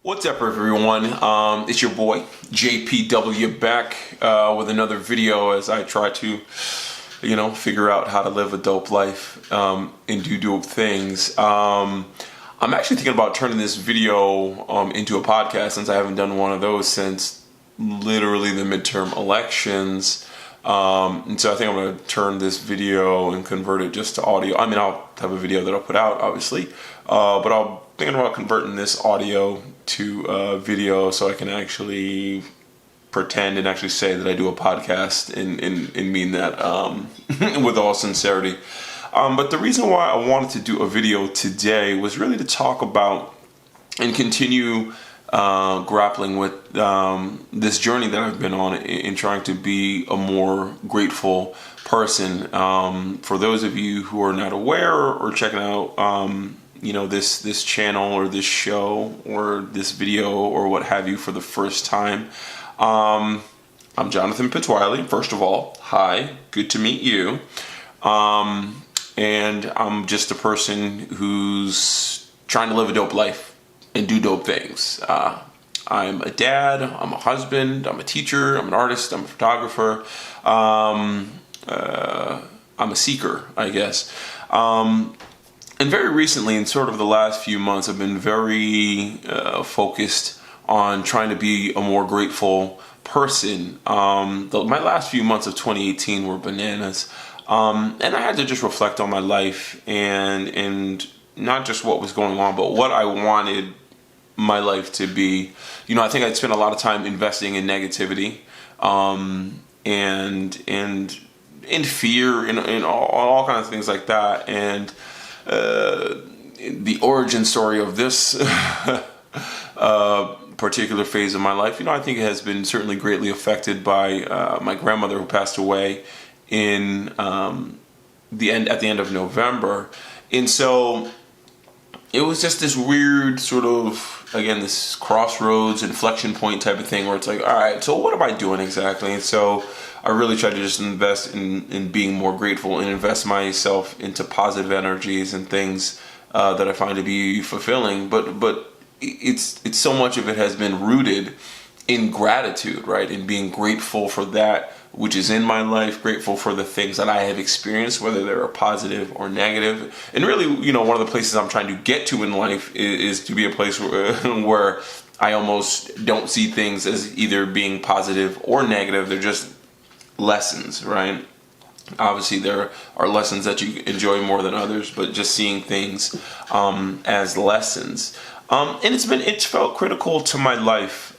What's up, everyone? It's your boy JPW back with another video as I try to, figure out how to live a dope life and do dope things. I'm actually thinking about turning this video into a podcast since I haven't done one of those since literally the midterm elections. And so I think I'm going to turn this video and convert it just to audio. I mean, I'll have a video that I'll put out, obviously, but I'm thinking about converting this audio to video so I can actually pretend and actually say that I do a podcast and mean that with all sincerity. But the reason why I wanted to do a video today was really to talk about and continue grappling with this journey that I've been on in trying to be a more grateful person. For those of you who are not aware or checking out this channel or this show or this video or what have you for the first time, I'm Jonathan Pitts-Wiley. First of all, hi, good to meet you. And I'm just a person who's trying to live a dope life and do dope things. I'm a dad, I'm a husband, I'm a teacher, I'm an artist, I'm a photographer, I'm a seeker, I guess. And very recently, in sort of the last few months, I've been very focused on trying to be a more grateful person. My last few months of 2018 were bananas. And I had to just reflect on my life and not just what was going on, but what I wanted my life to be. I think I'd spent a lot of time investing in negativity and in fear and all kinds of things like that. And the origin story of this particular phase of my life, I think it has been certainly greatly affected by my grandmother who passed away at the end of November. And so it was just this weird sort of, again, this crossroads, inflection point type of thing where it's like, all right, so what am I doing exactly? And so I really tried to just invest in being more grateful and invest myself into positive energies and things that I find to be fulfilling. But it's so much of it has been rooted in gratitude, right? In being grateful for that which is in my life, grateful for the things that I have experienced, whether they're positive or negative. And really, one of the places I'm trying to get to in life is to be a place where I almost don't see things as either being positive or negative. They're just lessons, right? Obviously, there are lessons that you enjoy more than others, but just seeing things as lessons. And it's felt critical to my life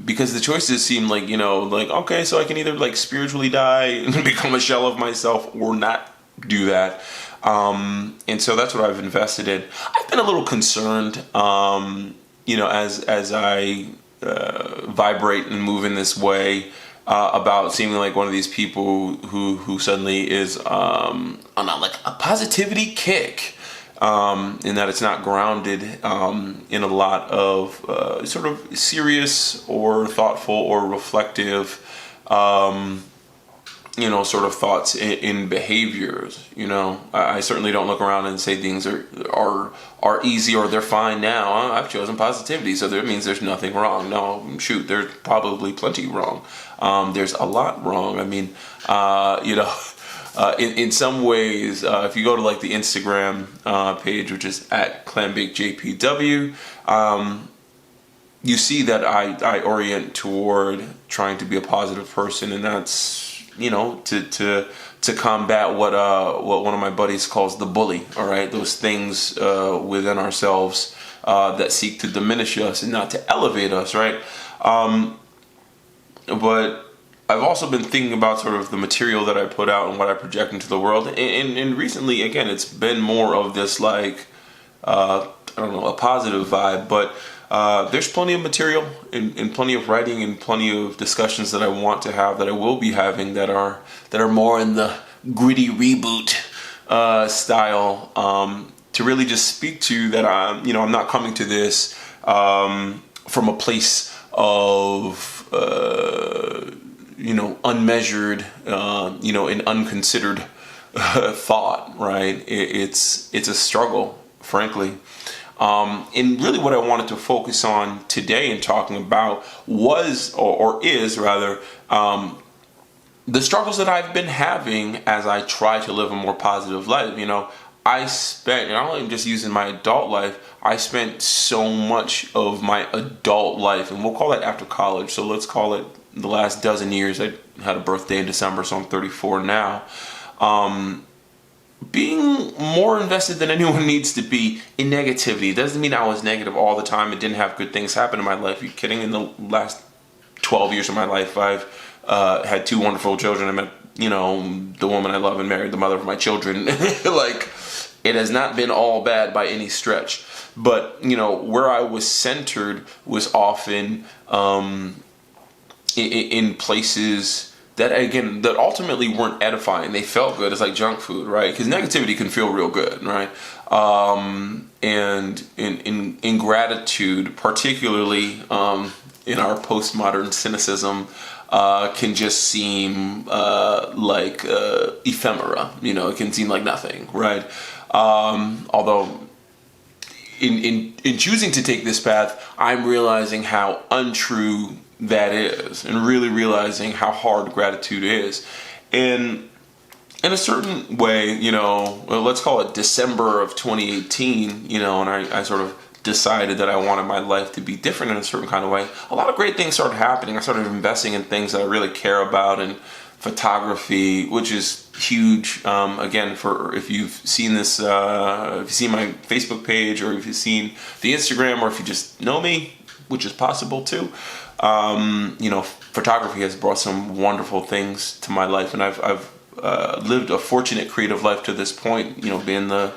because the choices seem like, okay, so I can either spiritually die and become a shell of myself or not do that. And so that's what I've invested in. I've been a little concerned, as I vibrate and move in this way about seeming like one of these people who suddenly is on a positivity kick. In that it's not grounded in a lot of sort of serious or thoughtful or reflective, sort of thoughts in behaviors. I certainly don't look around and say things are easy or they're fine now. I've chosen positivity, so that means there's nothing wrong. No, shoot, there's probably plenty wrong. There's a lot wrong. I mean, in some ways, if you go to the Instagram page, which is at Clambake JPW, you see that I orient toward trying to be a positive person, and that's to combat what one of my buddies calls the bully. All right, those things within ourselves that seek to diminish us and not to elevate us, right? But I've also been thinking about sort of the material that I put out and what I project into the world. And recently, again, it's been more of this a positive vibe. But there's plenty of material and plenty of writing and plenty of discussions that I want to have, that I will be having, that are more in the gritty reboot style, to really just speak to that. I'm not coming to this from a place of unmeasured, and unconsidered thought, right? It's a struggle, frankly. And really what I wanted to focus on today and talking about was, or is rather, the struggles that I've been having as I try to live a more positive life. I spent, and I'm not even just using my adult life, I spent so much of my adult life, and we'll call that after college, so let's call it the last dozen years. I had a birthday in December, so I'm 34 now. Being more invested than anyone needs to be in negativity. It doesn't mean I was negative all the time and didn't have good things happen in my life. Are you kidding? In the last 12 years of my life, I've had 2 wonderful children. I met, the woman I love and married the mother of my children. Like, it has not been all bad by any stretch. But, where I was centered was often in places that, again, that ultimately weren't edifying. They felt good. It's like junk food, right? Because negativity can feel real good, right? And in gratitude, particularly in our postmodern cynicism, can just seem like ephemera. It can seem like nothing, right? Although in choosing to take this path, I'm realizing how untrue that is, and really realizing how hard gratitude is. And in a certain way, let's call it December of 2018, and I sort of decided that I wanted my life to be different in a certain kind of way. A lot of great things started happening. I started investing in things that I really care about, and photography, which is huge. Again, for if you've seen this, if you've seen my Facebook page, or if you've seen the Instagram, or if you just know me, which is possible too. Photography has brought some wonderful things to my life, and I've lived a fortunate creative life to this point, being the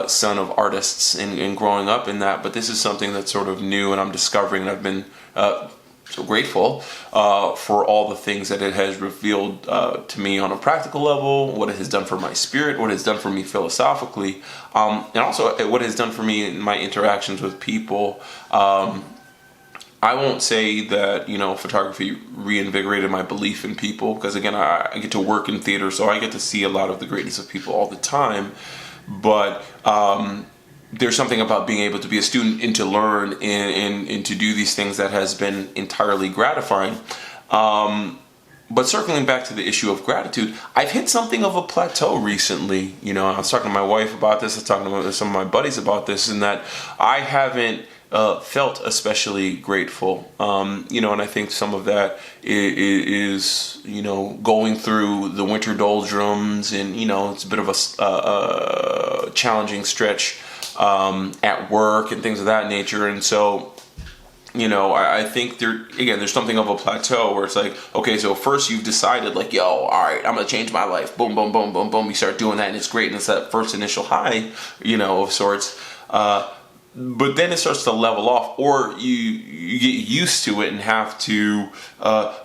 son of artists and growing up in that. But this is something that's sort of new, and I'm discovering, and I've been so grateful for all the things that it has revealed to me on a practical level, what it has done for my spirit, what it has done for me philosophically, and also what it has done for me in my interactions with people. I won't say that, photography reinvigorated my belief in people, because again, I get to work in theater, so I get to see a lot of the greatness of people all the time. But there's something about being able to be a student and to learn and to do these things that has been entirely gratifying. But circling back to the issue of gratitude, I've hit something of a plateau recently. I was talking to my wife about this, I was talking to some of my buddies about this, and that I haven't felt especially grateful, and I think some of that is going through the winter doldrums, and it's a bit of a challenging stretch at work and things of that nature, and so I think there's something of a plateau where it's like, okay, so first you've decided, like, yo, all right, I'm gonna change my life, boom, boom, boom, boom, boom. You start doing that, and it's great, and it's that first initial high, of sorts. But then it starts to level off, or you get used to it and have to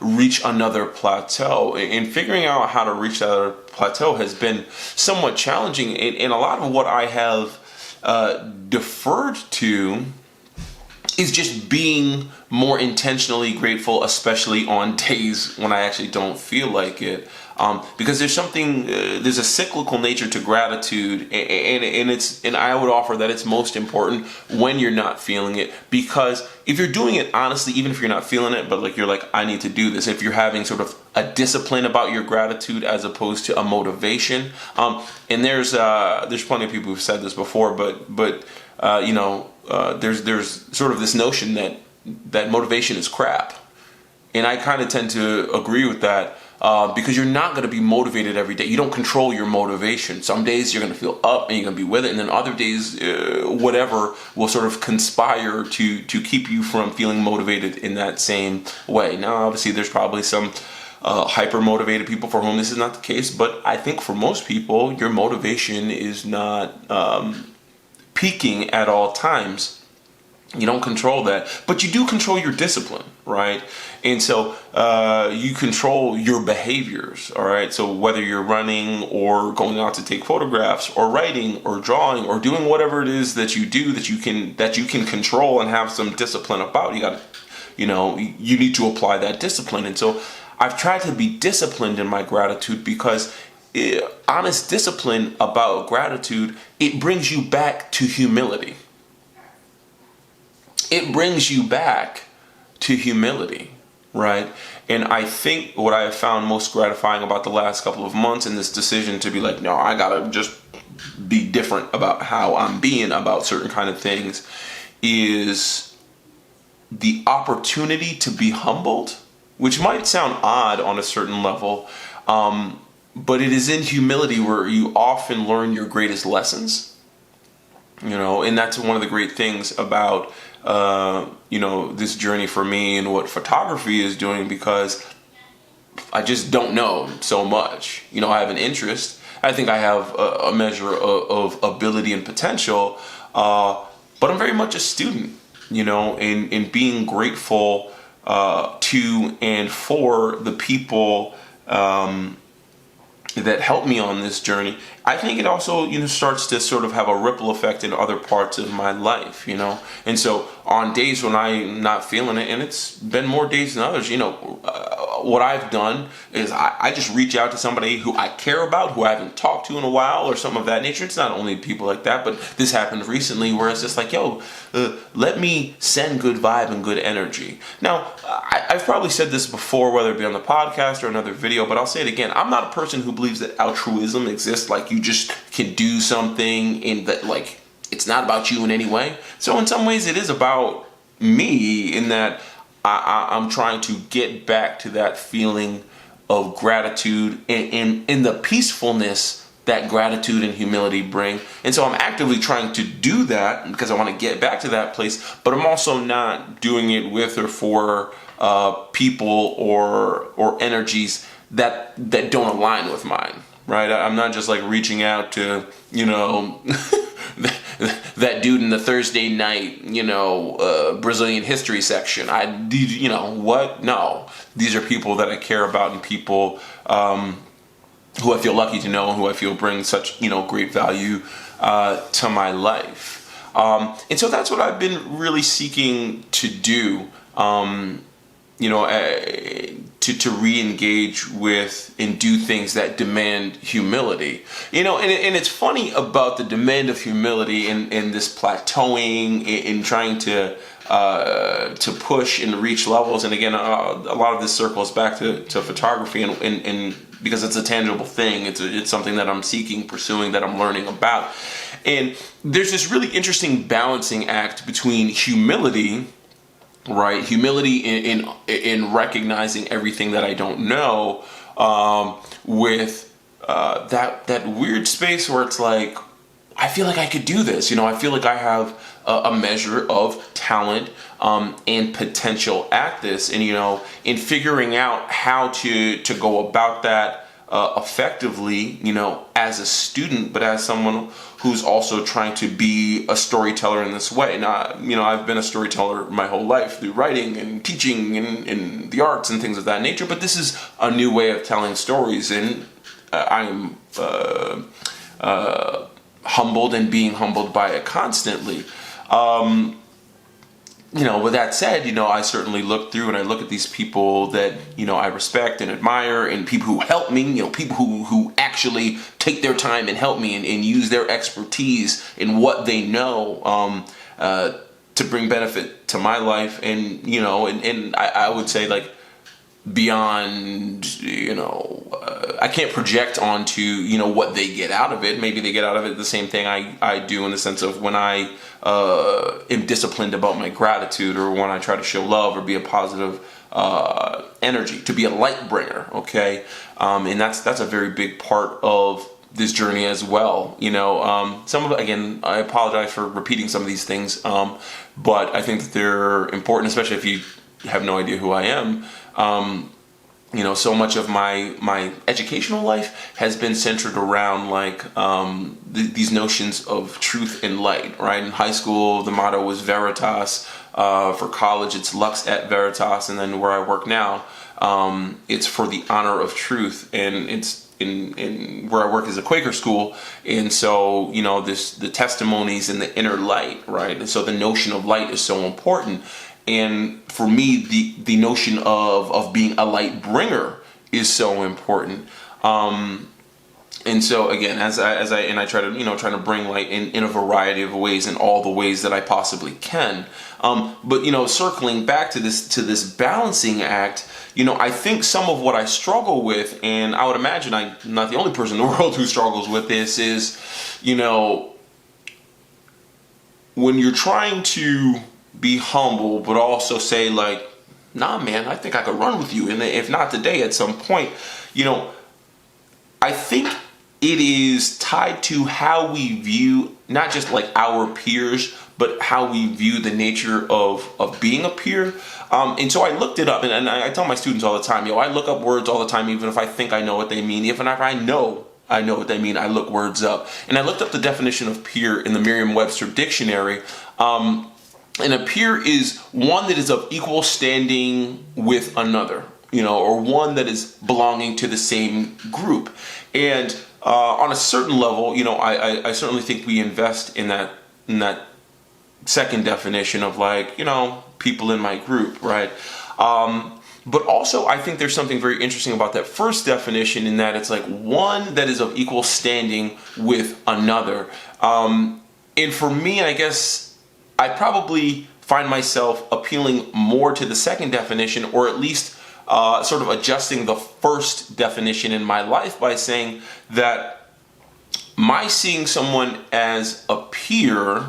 reach another plateau. And figuring out how to reach that other plateau has been somewhat challenging. And a lot of what I have deferred to is just being more intentionally grateful, especially on days when I actually don't feel like it. Because there's a cyclical nature to gratitude, and I would offer that it's most important when you're not feeling it, because if you're doing it honestly, even if you're not feeling it, but you're like, I need to do this, if you're having sort of a discipline about your gratitude as opposed to a motivation, and there's plenty of people who've said this before, but there's sort of this notion that motivation is crap, and I kind of tend to agree with that. Because you're not going to be motivated every day. You don't control your motivation. Some days you're going to feel up and you're going to be with it, and then other days, whatever will sort of conspire to keep you from feeling motivated in that same way. Now, obviously, there's probably some hyper-motivated people for whom this is not the case, but I think for most people, your motivation is not peaking at all times. You don't control that, but you do control your discipline, right? And so you control your behaviors, all right? So whether you're running or going out to take photographs or writing or drawing or doing whatever it is that you do that you can control and have some discipline about, you need to apply that discipline. And so I've tried to be disciplined in my gratitude, because honest discipline about gratitude, it brings you back to humility. it brings you back to humility, right? And I think what I have found most gratifying about the last couple of months in this decision to be like, no, I gotta just be different about how I'm being about certain kind of things, is the opportunity to be humbled, which might sound odd on a certain level, but it is in humility where you often learn your greatest lessons. And that's one of the great things about this journey for me and what photography is doing, because I just don't know so much. I have an interest. I think I have a measure of ability and potential, but I'm very much a student, in being grateful to and for the people that helped me on this journey. I think it also, starts to sort of have a ripple effect in other parts of my life, And so on days when I'm not feeling it, and it's been more days than others, what I've done is I just reach out to somebody who I care about, who I haven't talked to in a while, or something of that nature. It's not only people like that, but this happened recently where it's just like, let me send good vibe and good energy. Now, I've probably said this before, whether it be on the podcast or another video, but I'll say it again. I'm not a person who believes that altruism exists, like you just can do something in that, like, it's not about you in any way. So in some ways it is about me, in that I'm trying to get back to that feeling of gratitude and in the peacefulness that gratitude and humility bring. And so I'm actively trying to do that because I want to get back to that place, but I'm also not doing it with or for people or energies that don't align with mine, right? I'm not just like reaching out to, that dude in the Thursday night, Brazilian history section. No. These are people that I care about, and people who I feel lucky to know, who I feel bring such, great value to my life. And so that's what I've been really seeking to do, to re-engage with and do things that demand humility. And it's funny about the demand of humility and this plateauing in trying to push and reach levels. And again, a lot of this circles back to photography and because it's a tangible thing. It's something that I'm seeking, pursuing, that I'm learning about. And there's this really interesting balancing act between humility, right? Humility in recognizing everything that I don't know, with that weird space where it's like, I feel like I could do this. I feel like I have a measure of talent and potential at this, and in figuring out how to go about that effectively, as a student, but as someone who's also trying to be a storyteller in this way. Now, I've been a storyteller my whole life through writing and teaching and the arts and things of that nature, but this is a new way of telling stories, and I'm humbled and being humbled by it constantly. With that said, I certainly look through and I look at these people that, I respect and admire, and people who help me, people who actually take their time and help me and use their expertise in what they know to bring benefit to my life. And, and I would say, like, beyond, I can't project onto, what they get out of it. Maybe they get out of it the same thing I do, in the sense of when I am disciplined about my gratitude, or when I try to show love or be a positive energy, to be a light bringer, okay? And that's a very big part of this journey as well. Some of it, again, I apologize for repeating some of these things, but I think that they're important, especially if you have no idea who I am. So much of my educational life has been centered around these notions of truth and light, right? In high school, the motto was Veritas. For college, it's Lux et Veritas. And then where I work now, it's for the honor of truth. And it's in where I work is a Quaker school. And so, the testimonies and the inner light, right? And so the notion of light is so important. And for me, the notion of being a light bringer is so important. And so again, as I try to try to bring light in a variety of ways, in all the ways that I possibly can. But circling back to this balancing act, I think some of what I struggle with, and I would imagine I'm not the only person in the world who struggles with this, is when you're trying to be humble, but also say like, nah, man, I think I could run with you, and if not today, at some point, I think it is tied to how we view not just like our peers, but how we view the nature of being a peer. And so I looked it up, and I tell my students all the time, I look up words all the time, even if I think I know what they mean. Even if I know what they mean, I look words up. And I looked up the definition of peer in the Merriam-Webster dictionary. And a peer is one that is of equal standing with another, or one that is belonging to the same group. And on a certain level, I certainly think we invest in that second definition of like, people in my group, right? But also, I think there's something very interesting about that first definition, in that it's like one that is of equal standing with another. And for me, I guess I probably find myself appealing more to the second definition, or at least sort of adjusting the first definition in my life by saying that my seeing someone as a peer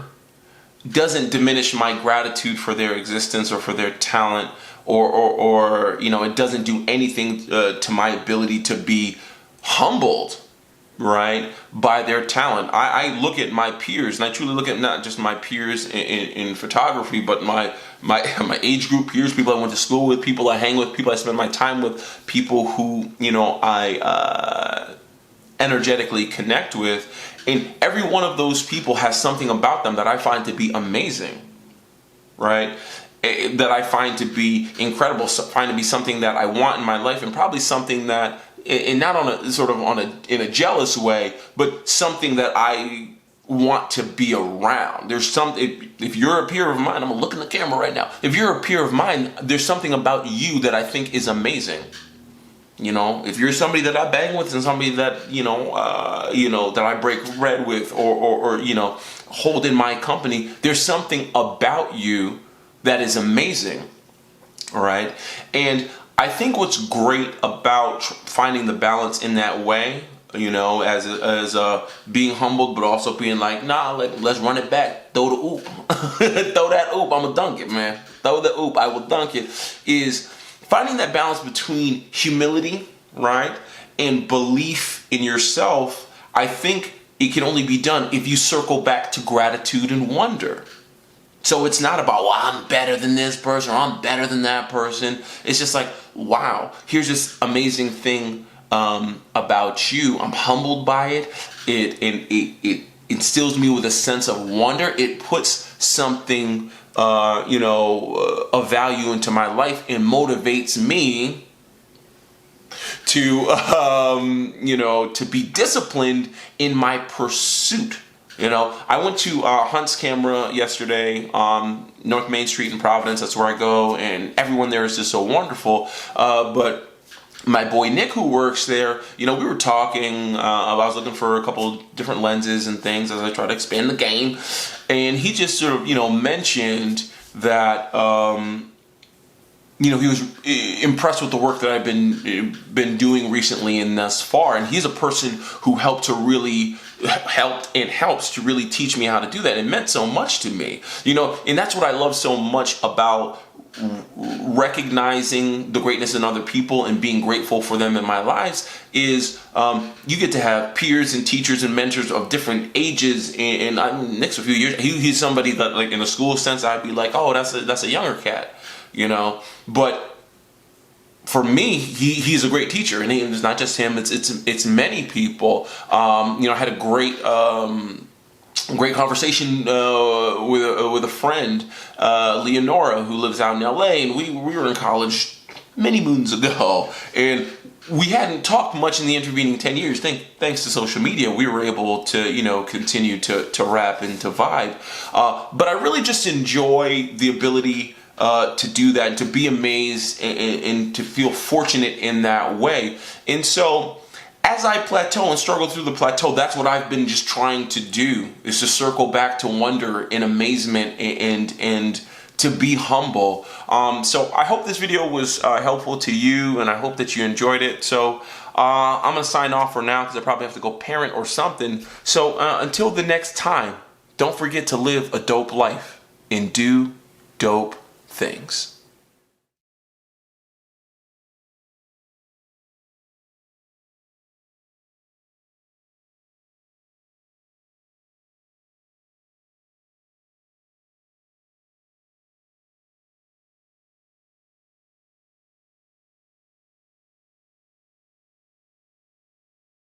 doesn't diminish my gratitude for their existence or for their talent, or it doesn't do anything to my ability to be humbled, right, by their talent. I look at my peers, and I truly look at not just my peers in photography, but my age group peers, people I went to school with, people I hang with, people I spend my time with, people who I energetically connect with. And every one of those people has something about them that I find to be amazing, right? That I find to be incredible, find to be something that I want in my life, and probably something that, and not in a jealous way, but something that I want to be around. There's something, if you're a peer of mine, I'm gonna look in the camera right now. If you're a peer of mine, there's something about you that I think is amazing. If you're somebody that I bang with, and somebody that that I break bread with, or hold in my company, there's something about you that is amazing, all right? And I think what's great about finding the balance in that way, as being humbled, but also being like, nah, let's run it back, throw the oop, throw that oop, I'ma dunk it, man, throw the oop, I will dunk it, is finding that balance between humility, right, and belief in yourself. I think it can only be done if you circle back to gratitude and wonder. So it's not about, well, I'm better than this person, or I'm better than that person. It's just like, wow, here's this amazing thing about you. I'm humbled by it. It instills me with a sense of wonder. It puts something of value into my life, and motivates me to to be disciplined in my pursuit. I went to Hunt's Camera yesterday, North Main Street in Providence. That's where I go, and everyone there is just so wonderful. But my boy Nick, who works there, we were talking. I was looking for a couple different lenses and things as I try to expand the game, and he just sort of mentioned that he was impressed with the work that I've been doing recently and thus far, and he's a person who helps to really teach me how to do that. It meant so much to me, and that's what I love so much about recognizing the greatness in other people and being grateful for them in my lives, is you get to have peers and teachers and mentors of different ages. And Nick's a few years, he's somebody that, like, in a school sense, I'd be like, oh, that's a younger cat, but for me, he's a great teacher, and it's not just him, it's many people. I had a great conversation with a friend, Leonora, who lives out in LA, and we were in college many moons ago, and we hadn't talked much in the intervening 10 years. Thanks to social media, we were able to continue to rap and to vibe. But I really just enjoy the ability to do that, and to be amazed, and to feel fortunate in that way. And so, as I plateau and struggle through the plateau, that's what I've been just trying to do, is to circle back to wonder and amazement and to be humble. So I hope this video was helpful to you, and I hope that you enjoyed it. So I'm going to sign off for now because I probably have to go parent or something. So until the next time, don't forget to live a dope life and do dope things.